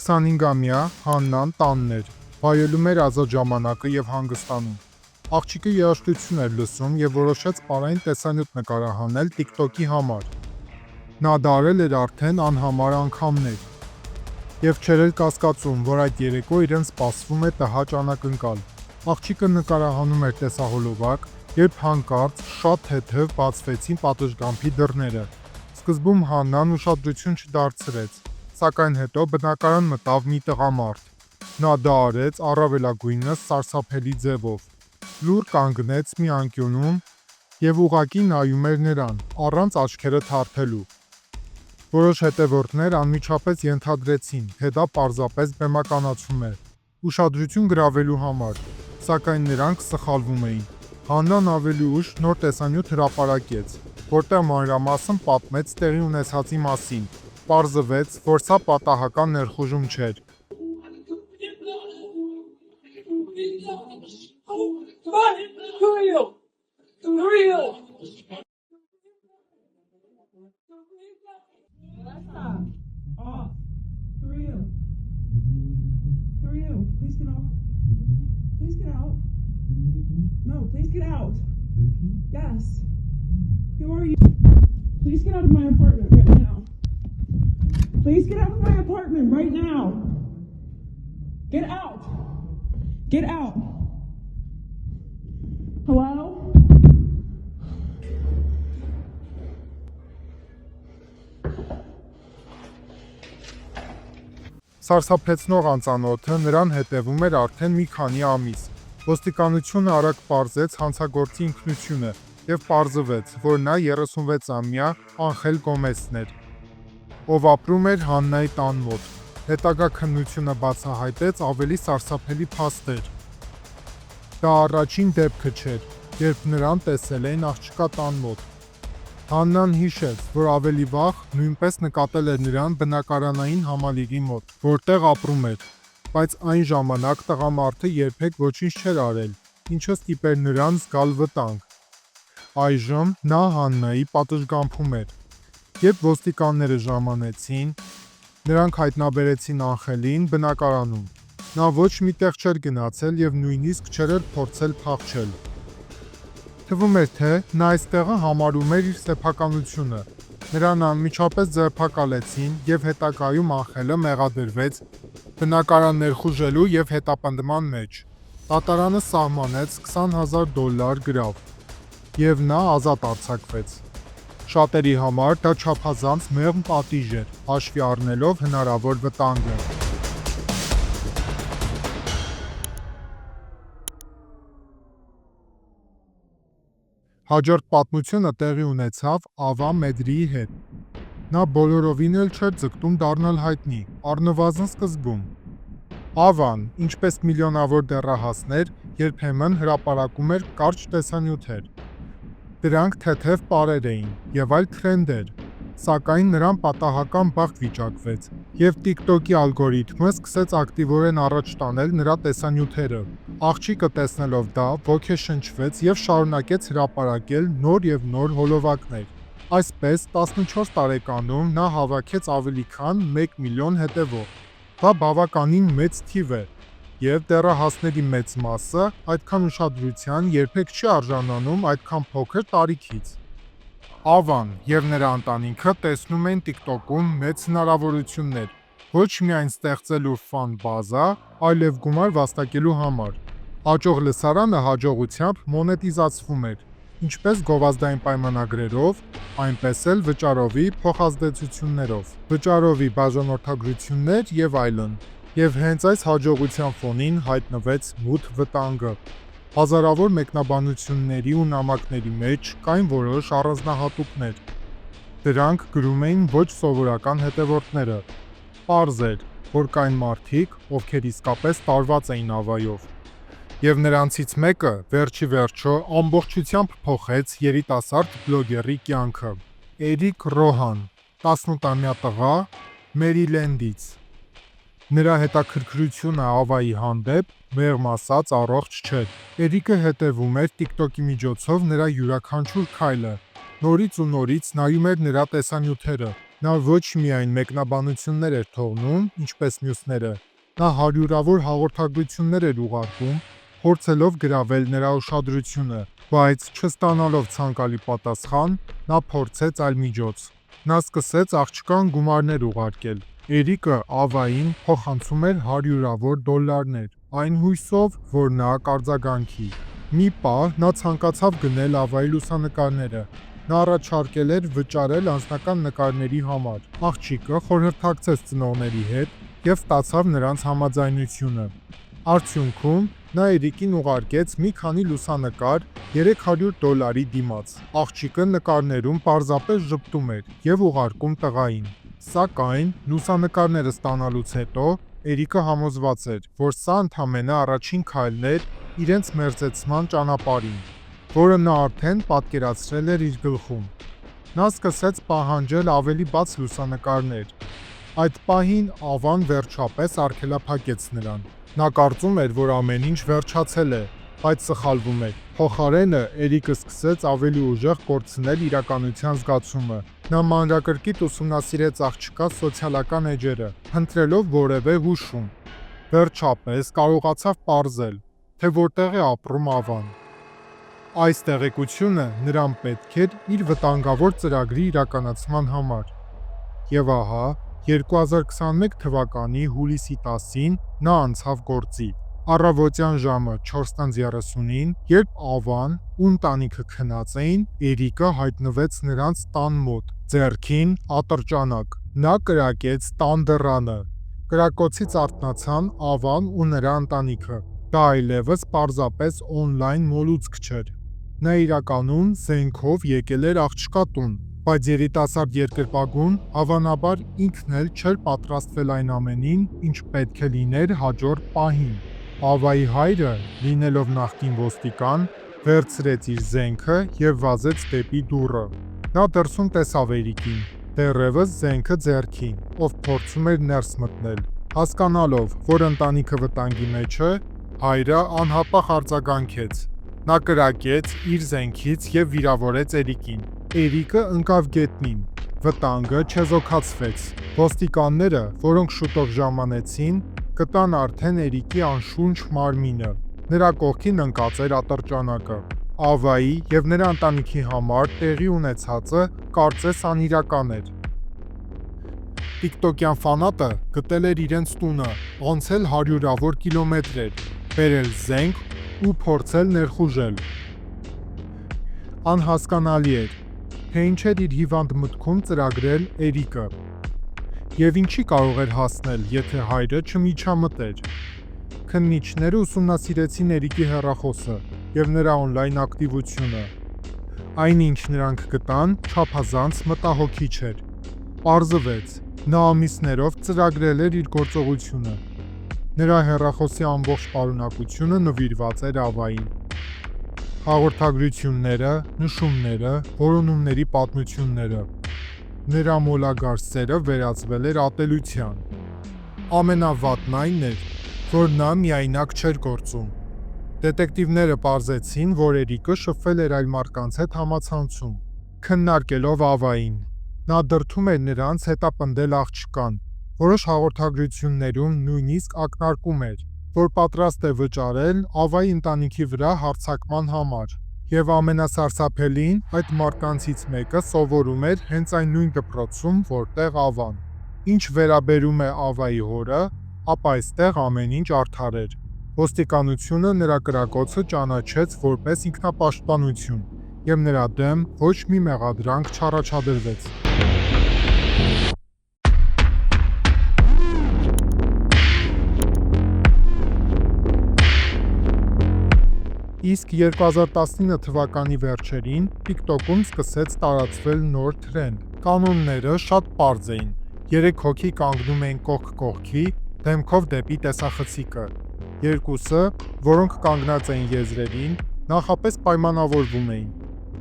25-ամյա Հաննան տանն էր, վայելում էր ազատ ժամանակը և հանգստանում։ Աղջիկը երաժշտություն էր լսում և որոշեց պարային տեսանյութ նկարահանել TikTok-ի համար։ Նա դա արել էր արդեն անհամար անգամներ և չէր էլ կասկածում, որ այդ երեկո իրեն սպասվում է տհաճ անակնկալ։ Աղջիկը նկարահանում էր տեսահոլովակ, երբ հանկարծ շատ թեթև բացվեցին պատշգամբի դռները։ Սկզբում Հաննան ուշադրություն չդարձրեց, սակայն հետո բնակարան մտավ մի տղամարդ։ Նա դա արեց առավելագույնս սարսափելի ձևով։ Լուռ կանգնեց մի անկյունում և ուղղակի նայում էր նրան, առանց աչքերը թարթելու։ Որոշ հետևորդներ անմիջապես ենթադրեցին, թե դա պարզապես բեմականացում է, ուշադրություն գրավելու համար, սակայն նրանք սխալվում էին։ Հաննան ավելի ուշ նոր տեսանյութ հրապարակեց, որտեղ մանրամասն պատմեց տեղի ունեցածի մասին։ Պարզվեց, որ սա պատահական ներխուժում չէր։ No, please get out. Yes. Who are you? Please get out of my apartment right now. Please get out of my apartment right now. Get out. Get out. Hello? Սարսափեցնող անծանոթը նրան հետևում էր արդեն մի քանի ամիս։ Ոստիկանությունը արագ պարզեց հանցագործի ինքնությունը և պարզվեց, որ նա 36-ամյա Անխել Գոմեսն էր, ով ապրում էր Հաննայի տան մոտ։ Հետագա քննությունը բացահայտեց ավելի սարսափելի փաստեր։ Դա առաջին դեպքը չէր, երբ նրան տեսել էին աղջկա տան մոտ։ Հաննան հիշեց, որ ավելի վաղ նույնպես նկատել էր նրան բնակարանային համալիրի մոտ, որտեղ ապրում էր, բայց այն ժամանակ տղամարդը երբեք ոչինչ չէր արել, ինչը ստիպեր նրան զգալ վտանգ։ Այժմ նա Հաննայի պատշգամբում էր։ Երբ ոստիկանները ժամանեցին, նրանք հայտնաբերեցին Անխելին բնակարանում։ Նա ոչ մի տեղ չէր գնացել և նույնիսկ չէր էլ փորձել փախչել։ Թվում էր, թե նա այստեղը համարում էր իր սեփականությունը։ Նրան անմիջապես ձերբակալեցին և հետագայում Անխելը մեղադրվեց բնակարան ներխուժելու և հետապնդման մեջ։ Դատարանը սահմանեց $20,000 գրավ, և նա ազատ արձակվեց։ Շատերի համար դա չափազանց մեղմ պատիժ էր, հաշվի առնելով հնարավոր վտանգը։ Հաջորդ պատմությունը տեղի ունեցավ Ավա Մեդրիի հետ։ Նա բոլորովին էլ չէր ձգտում դառնալ հայտնի, առնվազն սկզբում։ Ավան, ինչպես միլիոնավոր դեռահասներ, երբեմն հրապարակում էր կարճ տեսանյութեր։ Դրանք թեթև պարեր էին և այլ թրենդեր, սակայն նրան պատահական բախտ վիճակվեց, և TikTok-ի ալգորիթմը սկսեց ակտիվորեն առաջ տանել նրա տեսանյութերը։ Աղջիկը տեսնելով դա ոգեշնչվեց և շարունակեց հրապարակել նոր և նոր հոլովակներ։ Այսպես 14 տարեկանում նա հավաքեց ավելի քան 1 միլիոն հետևող։ Դա բավականին մեծ թիվ է, և դեռահասների մեծ մասը այդքան ուշադրության երբեք չի արժանանում այդքան փոքր տարիքից։ Ավան և նրա ընտանիքը տեսնում են TikTok-ում մեծ հնարավորություններ ոչ միայն ստեղծելու ֆան բազա, այլև գումար վաստակելու համար։ Աճող լսարանը հաջողությամբ մոնետիզացվում էր, ինչպես գովազդային պայմանագրերով, այնպես էլ վճարովի փոխազդեցություններով, վճարովի բաժանորդագրություններ և այլն։ Եվ հենց այս հաջողության ֆոնին հայտնվեց մութ վտանգը։ Հազարավոր մեկնաբանությունների ու նամակների մեջ կային որոշ առանձնահատուկներ։ Դրանք գրում էին ոչ սովորական հետևորդները։ Պարզ էր, որ կային մարդիկ, ովքեր իսկապես տարված էին Ավայով։ Եվ նրանցից մեկը վերջիվերջո ամբողջությամբ փոխեց երիտասարդ բլոգերի կյանքը։ Էրիկ Ռոհան, 18-ամյա տղա, Մերիլենդից։ Նրա հետաքրքրությունը Ավայի հանդեպ, մեղմ ասած, առողջ չէր։ Էրիկը հետևում էր TikTok-ի միջոցով նրա յուրաքանչյուր քայլը, նորից ու նորից նայում էր նրա տեսանյութերը, Նա ոչ միայն մեկնաբանություններ էր թողնում, ինչպես մյուսները, նա հարյուրավոր հաղորդագրություններ էր ուղարկում, փորձելով գրավել նրա ուշադրությունը, բայց չստանալով ցանկալի պատասխան, նա փորձեց այլ միջոց։ Նա սկսեց աղջկան գումարներ ուղարկել։ Էրիկը Ավային փոխանցում էր հարյուրավոր դոլարներ, այն հույսով, որ նա կարձագանքի։ Մի պահ նա ցանկացավ գնել Ավայի լուսանկարները։ Նա առաջարկել էր վճարել անձնական նկարների համար։ Աղջիկը խորհրդակցեց ծնողների հետ և ստացավ նրանց համաձայնությունը։ Արդյունքում նա Էրիկին ուղարկեց մի քանի լուսանկար $300 դիմաց։ Աղջիկը նկարներում պարզապես ժպտում էր և ուղարկում տղային։ Սակայն լուսանկարները ստանալուց հետո Էրիկը համոզված էր, որ սա ընդամենը առաջին քայլն էր իրենց մերձեցման ճանապարհին, որը նա արդեն պատկերացրել էր իր գլխում։ Նա սկսեց պահանջել ավելի բաց լուսանկարներ։ Այդ պահին Ավան վերջապես արգելափակեց նրան։ Նա կարծում էր, որ ամեն ինչ վերջացել է, բայց սխալվում էր։ Փոխարենը Էրիկը սկսեց ավելի ուժեղ կորցնել իրականության զգացումը։ Նա մանրակրկիտ ուսումնասիրեց աղջկա սոցիալական էջերը, փնտրելով որևէ հուշում։ Վերջապես կարողացավ պարզել, թե որտեղ է ապրում Ավան։ Այս տեղեկությունը նրան պետք էր իր վտանգավոր ծրագրի իրականացման համար։ Եվ ահա, 2021 թվականի հուլիսի 10-ին նա անցավ գործի։ Առավոտյան ժամը 4:30-ին, երբ Ավան ու ընտանիքը քնած էին, Էրիկը հայտնվեց նրանց տան մոտ, ձեռքին ատրճանակ։ Նա կրակեց տան դռանը։ Կրակոցից արթնացան Ավան ու նրա ընտանիքը։ Դա այլևս պարզապես օնլայն մոլուցք չէր։ Նա իրականում զենքով եկել էր աղջկա տուն, բայց երիտասարդ երկրպագուն հավանաբար ինքն էլ չէր պատրաստվել այն ամենին, ինչ պետք է լիներ հաջորդ պահին։ Ավայի հայրը, լինելով նախկին ոստիկան, վերցրեց իր զենքը և վազեց դեպի դուռը։ Նա դրսում տեսավ Էրիկին, դեռևս զենքը ձեռքին, ով փորձում էր ներս մտնել։ Հասկանալով, որ ընտանիքը վտանգի մեջ է, հայրը անհապաղ արձագանքեց։ Նա կրակեց իր զենքից և վիրավորեց Էրիկին։ Էրիկը ընկավ գետնին։ Վտանգը չեզոքացվեց։ Ոստիկանները, որոնք շուտով ժամանեցին, գտան արդեն Էրիկի անշունչ մարմինը։ Նրա կողքին ընկած էր ատրճանակը։ Ավայի և նրա ընտանիքի համար տեղի ունեցածը կարծես անիրական էր։ TikTok-յան ֆանատը գտել էր իրենց տունը, անցել հարյուրավոր կիլոմետրեր, բերել զենք ու փորձել ներխուժել։ Անհասկանալի էր, թե ինչ էր իր հիվանդ մտքում ծրագրել Էրիկը։ Եվ ինչի կարող էր հասնել, եթե հայրը չմիջամտեր։ Քննիչները ուսումնասիրեցին Էրիկի հեռախոսը և նրա օնլայն ակտիվությունը։ Այնինչ նրանք գտան, չափազանց մտահոգիչ էր։ Պարզվեց, նա ամիսներով ծրագրել էր իր գործողությունը։ Նրա հեռախոսի ամբողջ պարունակությունը նվիրված էր Ավային։ Հաղորդագրությունները, նշումները, որոնումների պատմությունները։ Նրա մոլագար սերը վերածվել էր ատելության։ Ամենավատն այն էր, որ նա միայնակ չէր գործում։ Դետեկտիվները պարզեցին, որ Էրիկը շփվել էր այլ մարդկանց հետ համացանցում, քննարկելով Ավային։ Նա դրդում էր նրանց հետապնդել աղջկան։ Որոշ հաղորդագրություններում նույնիսկ ակնարկում էր, որ պատրաստ է վճարել Ավայի ընտանիքի վրա հարձակման համար։ Եվ ամենասարսափելին, այդ մարդկանցից մեկը սովորում էր հենց այն նույն դպրոցում, որտեղ Ավան։ Ինչ վերաբերում է Ավայի հորը, ապա այստեղ ամեն ինչ արդար էր։ Ոստիկանությունը նրա կրակոցը ճանաչեց որպես ինքնապաշտպանություն, և նրա դեմ ոչ մի մեղադրանք չառաջադրվեց։ Իսկ 2019 թվականի վերջերին TikTok-ում սկսեց տարածվել նոր թրենդ։ Կանոնները շատ պարզ էին։ 3 հոգի կանգնում էին կողք կողքի, դեմքով դեպի տեսախցիկը։ Երկուսը, որոնք կանգնած էին եզրերին, նախապես պայմանավորվում էին։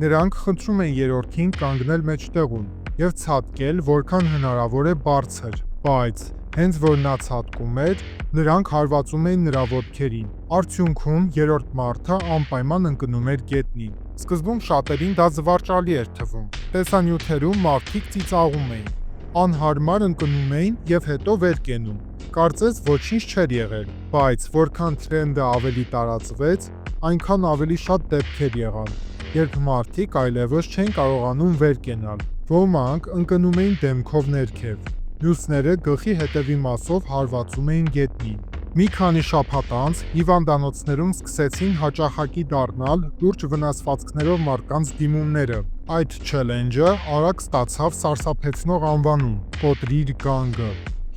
Նրանք խնդրում են երրորդին կանգնել մեջտեղում և ցատկել որքան հնարավոր է բարձր, բայց հենց որ նա ցատկում էր, նրանք հարվածում էին նրա ոտքերին։ Արդյունքում երրորդ մարդը անպայման ընկնում էր գետնին։ Սկզբում շատերին դա զվարճալի էր թվում։ Տեսանյութերում մարդիկ ծիծաղում էին։ Անհարմար ընկնում էին եւ հետո վեր կենում։ Կարծես ոչինչ չէր եղել, բայց որքան թրենդը ավելի տարածվեց, այնքան ավելի շատ դեպքեր եղան, երբ մարդիկ այլևս չեն կարողանում վեր կենալ։ Ոմանք ընկնում էին դեմքով ներքև, մյուսները գլխի հետևի մասով հարվածում էին գետնին։ Մի քանի շաբաթ անց հիվանդանոցներում սկսեցին հաճախակի դառնալ լուրջ վնասվածքներով մարդկանց դիմումները։ Այդ չելենջը արագ ստացավ սարսափեցնող անվանում՝ «Կոտրիր գանգը»,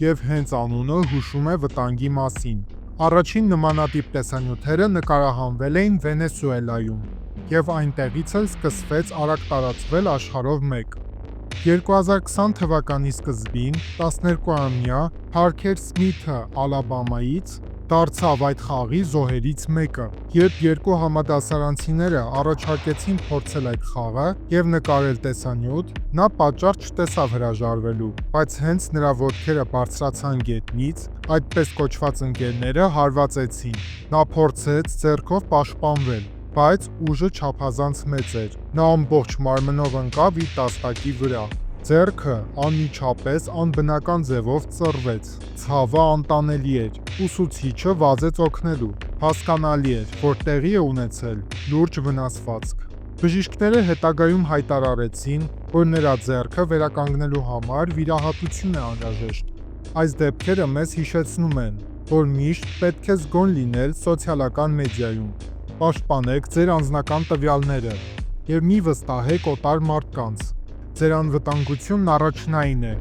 եւ հենց անունը հուշում է վտանգի մասին։ Առաջին նմանատիպ տեսանյութերը նկարահանվել էին Վենեսուելայում, եւ այնտեղից էլ սկսվեց արագ տարածվել աշխարհով մեկ։ 2020 թվականի սկզբին 12-ամյա Փարքեր Սմիթը Ալաբամայից դարձավ այդ խաղի զոհերից մեկը, երբ երկու համադասարանցիները առաջարկեցին փորձել այդ խաղը եւ նկարել տեսանյութ, նա պատճառ չտեսավ հրաժարվելու, բայց հենց նրա ոտքերը բարձրացան գետնից, այդպես կոչված ընկերները հարվածեցին։ Նա փորձեց ձեռքով պաշտպանվել, բայց ուժը չափազանց մեծ էր։ Նա ամբողջ մարմնով ընկավ իր տաստակի վրա։ Ձեռքը անմիջապես անբնական ձևով ծռվեց։ Ցավը անտանելի էր։ Ուսուցիչը վազեց օգնելու։ Հասկանալի էր, որ տեղի է ունեցել լուրջ վնասվածք։ Բժիշկները հետագայում հայտարարեցին, որ նրա ձեռքը վերականգնելու համար վիրահատություն է անհրաժեշտ։ Այս դեպքերը մեզ հիշեցնում են, որ միշտ պետք է զգոն լինել սոցիալական մեդիայում։ Պաշտպանեք ձեր անձնական տվյալները եւ մի վստահեք օտար մարդկանց։ Ձեր անվտանգությունն առաջնային է։